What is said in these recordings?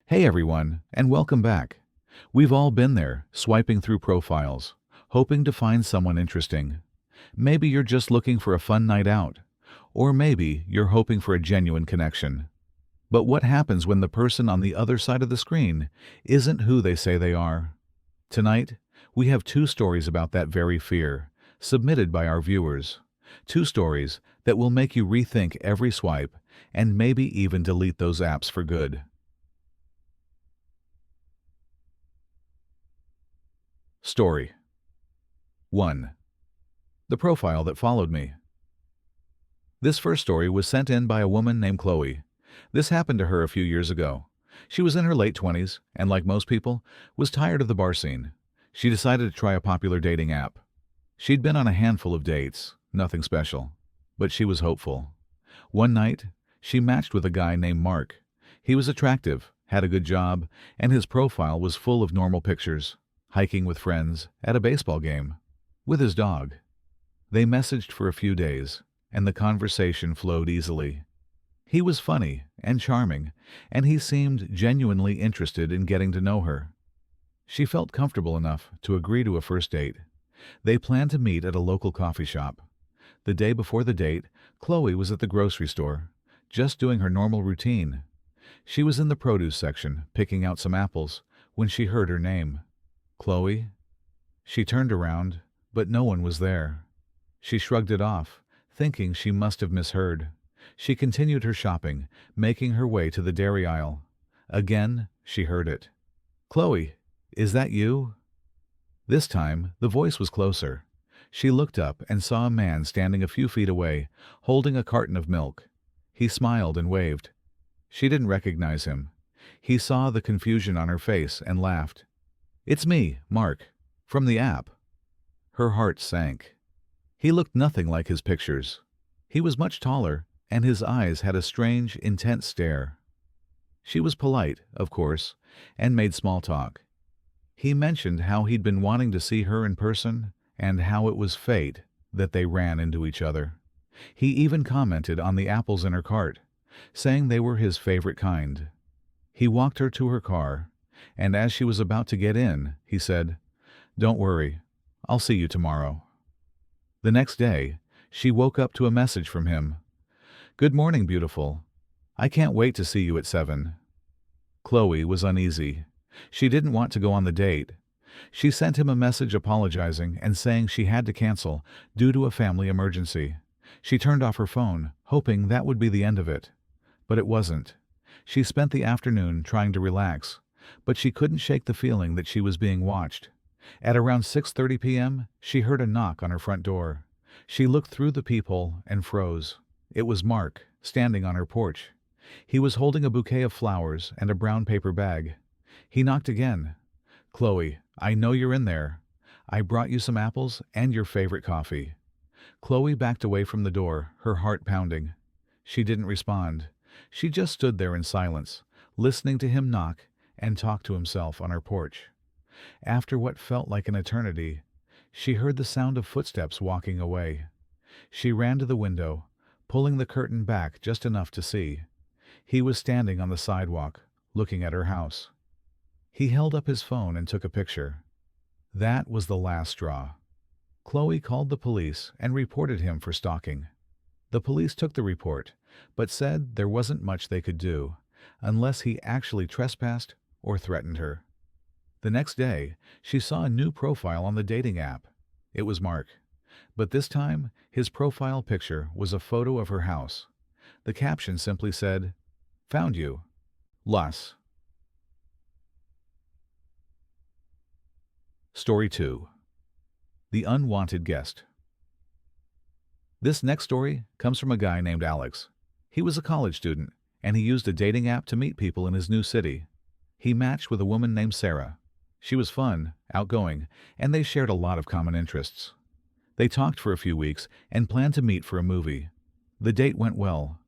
Hey everyone, and welcome back. We've all been there, swiping through profiles, hoping to find someone interesting. Maybe you're just looking for a fun night out, or maybe you're hoping for a genuine connection. But what happens when the person on the other side of the screen isn't who they say they are? Tonight, we have two stories about that very fear, submitted by our viewers. Two stories that will make you rethink every swipe and maybe even delete those apps for good. Story 1. The profile that followed me. This first story was sent in by a woman named Chloe. This happened to her a few years ago. She was in her late 20s and, like most people, was tired of the bar scene. She decided to try a popular dating app. She'd been on a handful of dates, nothing special, but she was hopeful. One night, she matched with a guy named Mark. He was attractive, had a good job, and his profile was full of normal pictures. Hiking with friends, at a baseball game, with his dog. They messaged for a few days, and the conversation flowed easily. He was funny and charming, and he seemed genuinely interested in getting to know her. She felt comfortable enough to agree to a first date. They planned to meet at a local coffee shop. The day before the date, Chloe was at the grocery store, just doing her normal routine. She was in the produce section, picking out some apples, when she heard her name. Chloe? She turned around, but no one was there. She shrugged it off, thinking she must have misheard. She continued her shopping, making her way to the dairy aisle. Again, she heard it. "Chloe, is that you?" This time, the voice was closer. She looked up and saw a man standing a few feet away, holding a carton of milk. He smiled and waved. She didn't recognize him. He saw the confusion on her face and laughed. "It's me, Mark, from the app." Her heart sank. He looked nothing like his pictures. He was much taller, and his eyes had a strange, intense stare. She was polite, of course, and made small talk. He mentioned how he'd been wanting to see her in person, and how it was fate that they ran into each other. He even commented on the apples in her cart, saying they were his favorite kind. He walked her to her car, and as she was about to get in, he said, "Don't worry, I'll see you tomorrow." The next day, she woke up to a message from him. "Good morning, beautiful. I can't wait to see you at 7. Chloe was uneasy. She didn't want to go on the date. She sent him a message apologizing and saying she had to cancel due to a family emergency. She turned off her phone, hoping that would be the end of it. But it wasn't. She spent the afternoon trying to relax, but she couldn't shake the feeling that she was being watched. At around 6:30 p.m., she heard a knock on her front door. She looked through the peephole and froze. It was Mark, standing on her porch. He was holding a bouquet of flowers and a brown paper bag. He knocked again. "Chloe, I know you're in there. I brought you some apples and your favorite coffee." Chloe backed away from the door, her heart pounding. She didn't respond. She just stood there in silence, listening to him knock and talk to himself on her porch. After what felt like an eternity, she heard the sound of footsteps walking away. She ran to the window, pulling the curtain back just enough to see. He was standing on the sidewalk, looking at her house. He held up his phone and took a picture. That was the last straw. Chloe called the police and reported him for stalking. The police took the report, but said there wasn't much they could do, unless he actually trespassed or threatened her. The next day, she saw a new profile on the dating app. It was Mark. But this time, his profile picture was a photo of her house. The caption simply said, "Found you. Las." Story 2. The Unwanted Guest. This next story comes from a guy named Alex. He was a college student, and he used a dating app to meet people in his new city. He matched with a woman named Sarah. She was fun, outgoing, and they shared a lot of common interests. They talked for a few weeks and planned to meet for a movie. The date went well.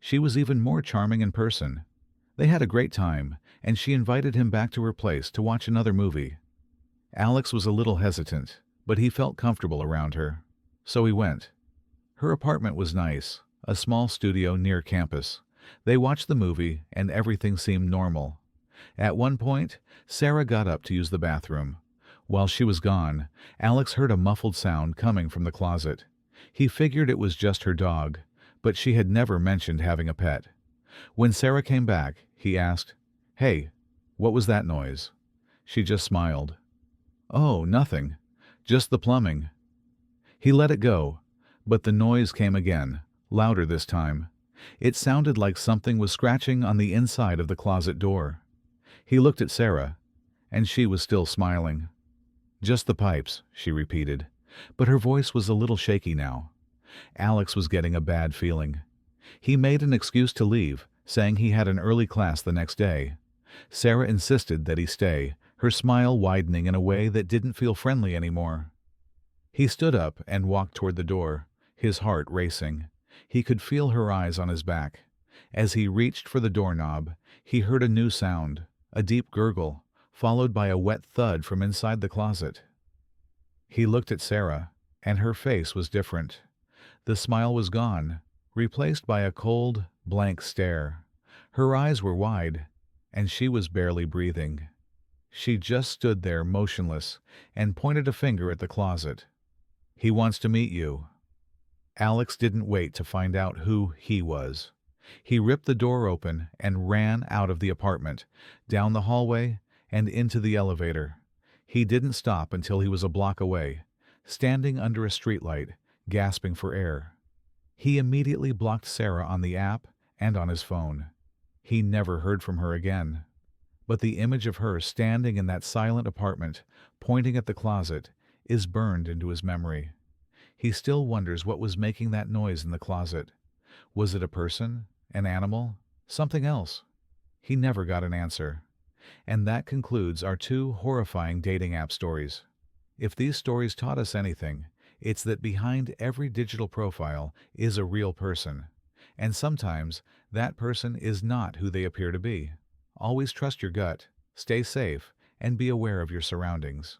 She was even more charming in person. They had a great time, and she invited him back to her place to watch another movie. Alex was a little hesitant, but he felt comfortable around her. So he went. Her apartment was nice, a small studio near campus. They watched the movie, and everything seemed normal. At one point, Sarah got up to use the bathroom. While she was gone, Alex heard a muffled sound coming from the closet. He figured it was just her dog, but she had never mentioned having a pet. When Sarah came back, he asked, "Hey, what was that noise?" She just smiled. "Oh, nothing. Just the plumbing." He let it go, but the noise came again, louder this time. It sounded like something was scratching on the inside of the closet door. He looked at Sarah, and she was still smiling. "Just the pipes," she repeated, but her voice was a little shaky now. Alex was getting a bad feeling. He made an excuse to leave, saying he had an early class the next day. Sarah insisted that he stay, her smile widening in a way that didn't feel friendly anymore. He stood up and walked toward the door, his heart racing. He could feel her eyes on his back. As he reached for the doorknob, he heard a new sound, a deep gurgle, followed by a wet thud from inside the closet. He looked at Sarah, and her face was different. The smile was gone, replaced by a cold, blank stare. Her eyes were wide, and she was barely breathing. She just stood there motionless and pointed a finger at the closet. "He wants to meet you." Alex didn't wait to find out who he was. He ripped the door open and ran out of the apartment, down the hallway, and into the elevator. He didn't stop until he was a block away, standing under a streetlight, gasping for air. He immediately blocked Sarah on the app and on his phone. He never heard from her again. But the image of her standing in that silent apartment, pointing at the closet, is burned into his memory. He still wonders what was making that noise in the closet. Was it a person, an animal, something else? He never got an answer. And that concludes our 2 horrifying dating app stories. If these stories taught us anything, it's that behind every digital profile is a real person. And sometimes that person is not who they appear to be. Always trust your gut, stay safe, and be aware of your surroundings.